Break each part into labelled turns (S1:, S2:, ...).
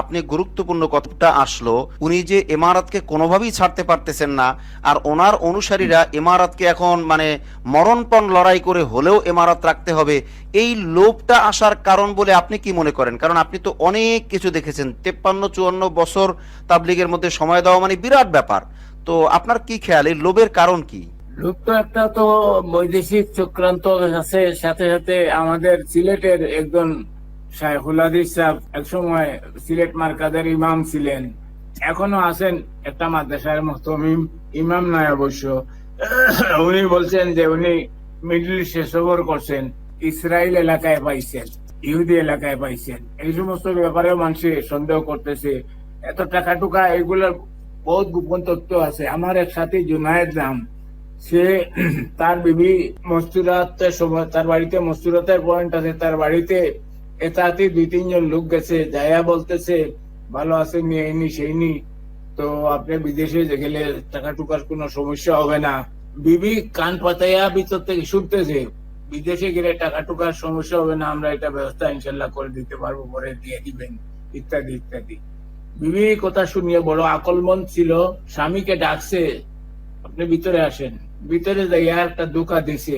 S1: আপনি গুরুত্বপূর্ণ কথাটা আসলো, উনি যে ইমারতকে কোনোভাবেই ছাড়তে পারতেছেন না, আর ওনার অনুসারীরা ইমারতকে এখন মানে মরণপণ লড়াই করে হলেও ইমারত রাখতে হবে, এই লোভটা আসার কারণ বলে আপনি কি মনে করেন? কারণ আপনি তো অনেক কিছু দেখেছেন, 53-54 তাবলিগের মধ্যে সময় দেওয়া মানে বিরাট ব্যাপার। তো আপনার কি খেয়াল, এই লোভের কারণ কি?
S2: লোক তো একটা তো বৈদেশিক চক্রান্ত আছে, সাথে সাথে আমাদের সিলেটের একজন শাইখুল হাদিস সাহেব একসময় সিলেট মার্কাজের ইমাম ছিলেন, এখনো আছেন, একটা মাদ্রাসার মুহতমিম, ইমাম নয় অবশ্য। উনি বলছেন যে উনি মিডল ইস্টে সফর করছেন, ইসরায়েল এলাকায় পাইছেন, ইহুদি এলাকায় পাইছেন। এই সমস্ত ব্যাপারে মানুষ সন্দেহ করতেছে, এত টাকা টুকা, এগুলোর বহুত গোপন তথ্য আছে। আমার এক সাথী জুনায়েদ নাম, সে তার বিবি মস্তুরাতের সময় তার বাড়িতে, মস্তুরাতের পয়েন্ট আছে, তার বাড়িতে এতাতি 2-3 জন লোক গেছে, যাইয়া বলতেছে ভালো আছে নি, এই নি সেই নি, তো আপনি বিদেশে গেলে টাকা টুকার কোনো সমস্যা হবে না। বিবি কান পাতাইয়া ভিতর থেকে শুনতেছে বিদেশে গেলে টাকা টুকার সমস্যা হবে না, আমরা এটা ব্যবস্থা ইনশাল্লাহ করে দিতে পারবো, পরে দিয়ে দিবেন, ইত্যাদি ইত্যাদি। বিবি কথা শুনিয়ে বড় আকলমন্দ ছিল, স্বামীকে ডাকছে, আপনি ভিতরে আসেন। ভিতরে যাইয়া একটা ধোঁকা দিছে,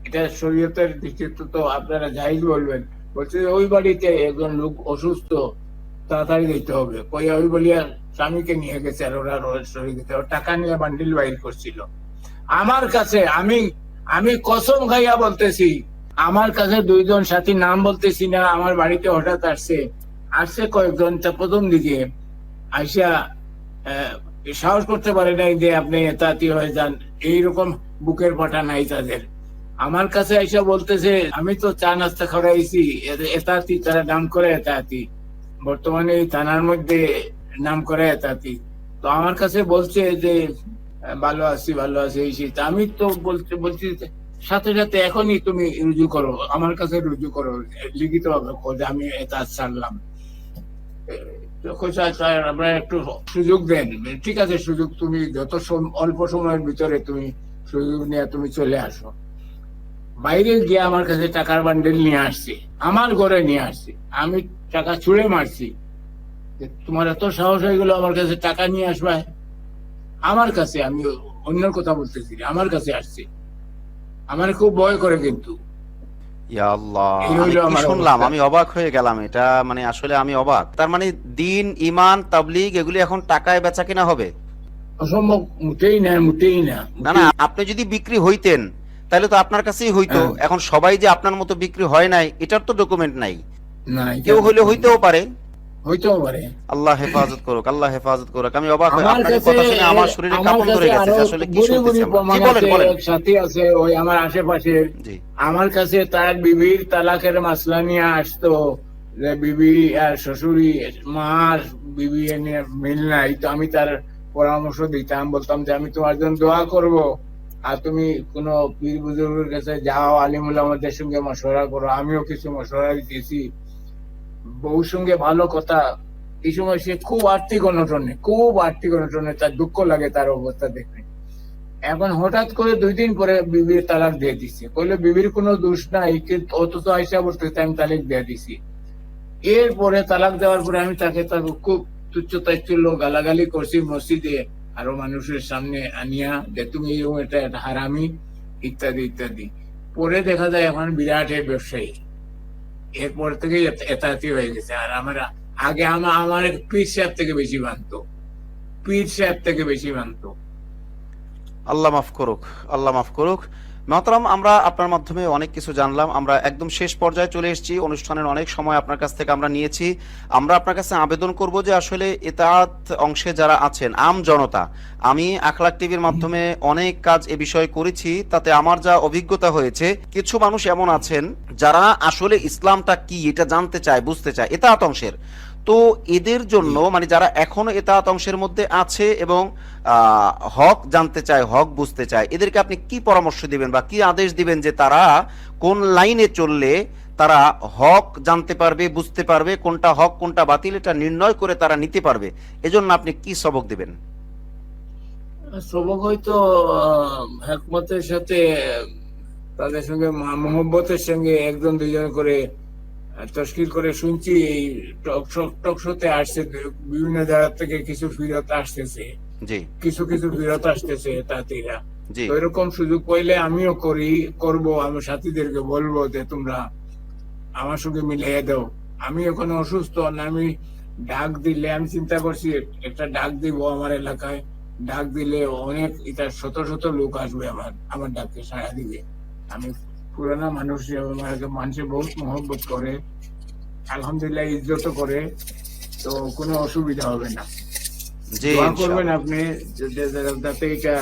S2: এটা শরীয়তের দৃষ্টিতে তো আপনারা জায়েজ বলবেন। বলছে ওই বাড়িতে একজন লোক অসুস্থ, তাড়াতাড়ি দিতে হবে, কইয়া ওই বলিয়া স্বামীকে নিয়ে গেছে, আর ওরা শরীর দিতে টাকা নিয়ে বান্ডিল বাইর করছিল। আমার কাছে, আমি আমি কসম খাইয়া বলতেছি, আমার কাছে 2 জন সাথী, নাম বলতেছি না, আমার বাড়িতে হঠাৎ আসছে কয়েকজন, তা প্রথম দিকে আইসা সাহস করতে পারে নাই যে আপনি এতাতি হয়ে যান, এইরকম বুকের পাটা নাই তাদের। আমার কাছে আইসা বলতেছে আমি তো চা নাস্তা খাওয়াইছি, এতাতি তারা নাম করে এতাতি, বর্তমানে এই থানার মধ্যে নাম করে এতাতি। তো আমার কাছে বলছে যে ভালো আছি ভালো আছি এই সেই। আমি তো বলছি সাথে সাথে এখনই তুমি রুজু করো, আমার কাছে রুজু করো লিখিত ভাবে, আমি এটা ছাড়লাম। আপনারা একটু সুযোগ দেন, ঠিক আছে সুযোগ, তুমি যত অল্প সময়ের ভিতরে তুমি সুযোগ নিয়ে তুমি চলে আসো। বাইরে গিয়ে আমার কাছে টাকার বান্ডেল নিয়ে আসছি, আমার ঘরে নিয়ে আসছি, আমি টাকা ছুঁড়ে মারছি, তোমার এত সাহস হয়ে গেল আমার কাছে টাকা নিয়ে আসবে? আমার কাছে, আমি অন্যের কথা বলতেছি, আমার কাছে আসছে, আমার খুব ভয় করে। কিন্তু
S1: ইয়া আল্লাহ,
S2: এই
S1: আমি
S2: হইলো
S1: কি
S2: আমার
S1: শুনলাম,
S2: অবস্থা।
S1: আমি অবাক হয়ে গেলাম। এটা মানে আসলে আমি অবাক। তার মানে দিন, ইমান, তাবলীগ এগুলি এখন টাকায় বেচা কিনা হবে?
S2: অসম্ভব, মুটেই না, মুটেই না,
S1: না না, আপনি যদি বিক্রি হইতেন তাহলে তো আপনার কাছেই হইতো।
S2: হ্যাঁ,
S1: এখন সবাই যে আপনার মতো বিক্রি হয় নাই, এটার তো ডকুমেন্ট নাই।
S2: না
S1: কেউ হইলে হইতেও পারে।
S2: হইতেও পারে।
S1: আল্লাহ হেফাজত করুক, আল্লাহ হেফাজত করুক। আমি অবাক হই,
S2: আমার
S1: আপনার এই
S2: কাছে,
S1: কথা শুনে আমার শরীরে কাঁপন ধরে গেছে যে আসলে কি
S2: বুড়ি
S1: শুনতেছি
S2: বুড়ি
S1: আমরা। জি
S2: প্রমাণ
S1: বলেন
S2: আছে,
S1: বলেন।
S2: এক সাথী আছে ওই আমার আশেপাশে,
S1: জি।
S2: আমার কাছে তার বিবির তালাকের মাসলা নিয়ে আসতো, যে বিবি আর শ্বশুরি, মার বিবি নিয়ে মিল নাই, তো আমি তার পরামর্শ দিতাম, বলতাম যে আমি তোমার জন্য দোয়া করব, আর তুমি কোনো পীর বুজুর্গের কাছে যাও, আলিমুল আমাদের সঙ্গে মশওয়ারা করো। আমিও কিছু মশওয়ারা দিতেছি, বউর সঙ্গে ভালো কথা। এই সময় সে খুব আর্থিক অনটনে, তার দুঃখ লাগে তার অবস্থা দেখে। এখন হঠাৎ করে 2 দিন পরে বিবির তালাক দিয়ে দিছে, কইলে বিবির কোনো দোষ নাই, কিন্তু অথচ আইসা বলতেছে আমি তালাক দিয়ে দিছি। এরপরে তালাক দেওয়ার পরে আমি তাকে খুব তুচ্ছ তাচ্ছিল্য গালাগালি করছি মসজিদে, আরো মানুষের সামনে আনিয়া, যে তুমি এরকম এটা হারামি, ইত্যাদি ইত্যাদি। পরে দেখা যায় এখন বিরাট ব্যবসায়ী, এরপর থেকে এতাতি হয়ে গেছে। আর আমরা আগে আমার পীর সাহেব থেকে বেশি মানতো, পীর সাহেব থেকে বেশি মানতো।
S1: আল্লাহ মাফ করুক, আল্লাহ মাফ করুক। মহতারাম, আমরা আপনার মাধ্যমে অনেক কিছু জানলাম। আমরা একদম শেষ পর্যায়ে চলে এসেছি, অনুষ্ঠানের অনেক সময় আপনার কাছ থেকে আমরা নিয়েছি। আমরা আপনার কাছে আবেদন করব যে আসলে ইতাআত অংশে যারা আছেন, আম জনতা, আমি আখলাক টিভির মাধ্যমে অনেক কাজ এ বিষয়ে করেছি, তাতে আমার যা অভিজ্ঞতা হয়েছে, কিছু মানুষ এমন আছেন যারা আসলে ইসলামটা কি এটা জানতে চায়, বুঝতে চায় ইতাআত অংশের। তো এদের জন্য মানে যারা এখনো ইতাআত অংশের মধ্যে আছে এবং হক জানতে চায়, হক বুঝতে চায়, এদেরকে আপনি কি পরামর্শ দিবেন বা কি আদেশ দিবেন যে তারা কোন লাইনে চললে তারা হক জানতে পারবে, বুঝতে পারবে, কোনটা হক কোনটা বাতিল এটা নির্ণয় করে তারা নিতে পারবে? এজন্য আপনি কি সবক দিবেন?
S2: সবক হয়তো হেকমতের সাথে, তাদের সঙ্গে মোহব্বতের সঙ্গে 1-2 জন করে তশকিল করে শুনছি এই টক শোতে আসছে, বিভিন্ন জায়গা থেকে কিছু ফিরত আসতেছে,
S1: জি
S2: কিছু ফিরত আসতেছে তাঁতিরা।
S1: জি
S2: তো এরকম সুযোগ পাইলে আমিও করব, আমি সাথীদেরকে বলবো যে তোমরা আমার সঙ্গে মিলিয়ে দাও। আমি এখন অসুস্থ না, আমি ডাক দিলে, আমি চিন্তা করছি একটা ডাক দিব আমার এলাকায়, ডাক দিলে অনেক এটা শত শত লোক আসবে, আমার ডাককে সাড়া দিবে। আমি পুরানা মানুষ, আমাকে মানুষে বহুত মহব্বত করে, আলহামদুলিল্লাহ ইজ্জত করে, তো কোনো অসুবিধা হবে না।
S1: জি
S2: দোয়া
S1: ইনশাআল্লাহ।
S2: করবেন আপনি যাতে এটা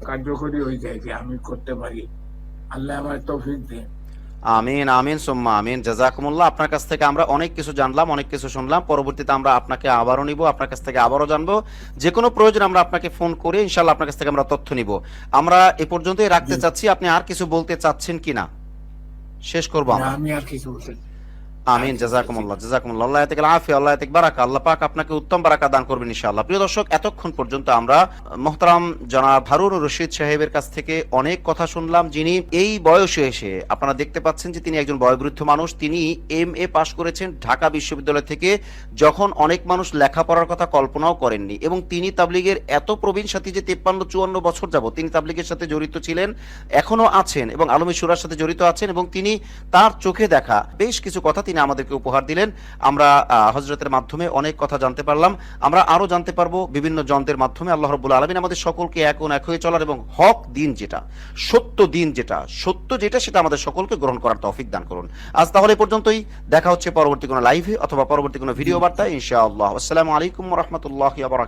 S2: কার্যকরী হয়ে যায়, যে আমি করতে পারি। আল্লাহ আমার তৌফিক দেন।
S1: আমিন আমিন সুম্মা আমিন। জাযাকুমুল্লাহ। আপনার কাছ থেকে আমরা অনেক কিছু জানলাম, অনেক কিছু শুনলাম। পরবর্তীতে আমরা আপনাকে আবারও নিব, আপনার কাছ থেকে আবারও জানবো। যে কোনো প্রয়োজন আমরা আপনাকে ফোন করে ইনশাআল্লাহ আপনার কাছ থেকে আমরা তথ্য নিব। আমরা এ পর্যন্তই রাখতে
S2: জি।
S1: চাচ্ছি। আপনি আর কিছু বলতে চাচ্ছেন কিনা? শেষ করবো
S2: না,
S1: আমরা।
S2: আমি আর কিছু বলতে
S1: আমিন। জাযাকুমুল্লাহ জাযাকুমুল্লাহ। আল্লাহ ইয়াতিকাল আফিয়া, আল্লাহ ইয়াতিক বারাকা। আল্লাহ পাক আপনাকে উত্তম বারাকা দান করবেন ইনশাআল্লাহ। প্রিয় দর্শক, এতক্ষণ পর্যন্ত আমরা মুহতারাম জনাব হারুন রশিদ সাহেবের কাছ থেকে অনেক কথা শুনলাম, যিনি এই বয়সে এসে, আপনারা দেখতে পাচ্ছেন যে তিনি একজন বয়োবৃদ্ধ মানুষ। তিনি MA পাশ করেছেন ঢাকা বিশ্ববিদ্যালয় থেকে, যখন অনেক মানুষ লেখাপড়ার কথা কল্পনাও করেননি। এবং তিনি তাবলিগের এত প্রবীণ সাথী যে 53-54 বছর যাবত তিনি তাবলিগের সাথে জড়িত ছিলেন, এখনো আছেন, এবং আলমী শুরার সাথে জড়িত আছেন। এবং তিনি তার চোখে দেখা বেশ কিছু কথা তিনি আমাদেরকে উপহার দিলেন। আমরা হযরতের মাধ্যমে অনেক কথা জানতে পারলাম। আমরা আরো জানতে পারবো বিভিন্ন যন্ত্রের মাধ্যমে। আল্লাহ রাব্বুল আলামিন আমাদের সকলকে এক হয়ে চলার এবং হক দিন যেটা, সত্য দিন যেটা, সত্য যেটা, সেটা আমাদের সকলকে গ্রহণ করার তৌফিক দান করুন। আজ তাহলে এ পর্যন্তই। দেখা হচ্ছে পরবর্তী কোনো লাইভে অথবা পরবর্তী কোনো ভিডিও বার্তায় ইনশাআল্লাহ। আসসালামু আলাইকুম ওয়া রাহমাতুল্লাহি ওয়া বারাকাতুহু।